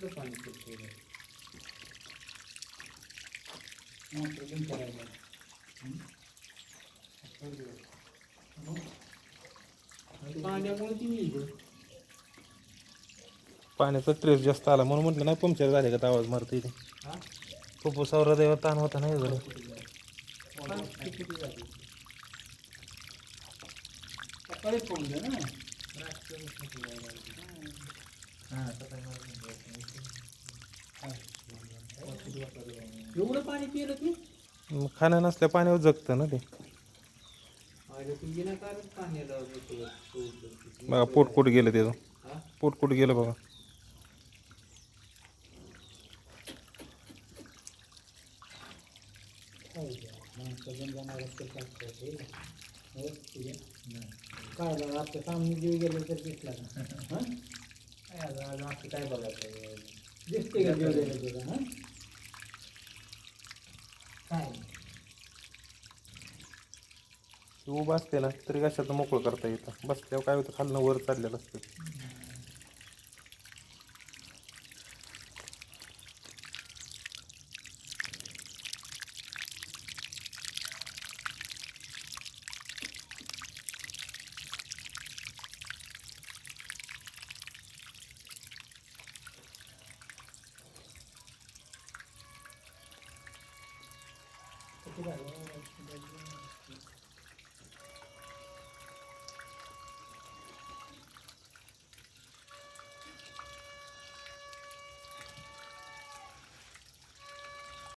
पाणी सुटते पाण्यामुळे ती येईल. पाण्याचा ट्रेस जास्त आला म्हणून म्हटलं नाही पंक्चर झाले का आवाज मारते इथे. फुफ्फुसावर देवा ताण होता नाही झालं. सकाळी फोन दे ना. एवढं पाणी पिलं की खाण्या नसल्या पाण्यावर जगतं ना ते. बघा पोट कुठं गेलं त्याचं. पोट कुठं गेलं बघा. काय बघा आपल्या सामने जीव गेलं तर दिसला ना. काय बघायचं दिसते का जीव गेलं तुला? हा काय उभं असते ना तरी कशाचं मोकळं करता येतं. बसल्यावर काय होतं खालनं वर चाललेलं असतं. किती झालं?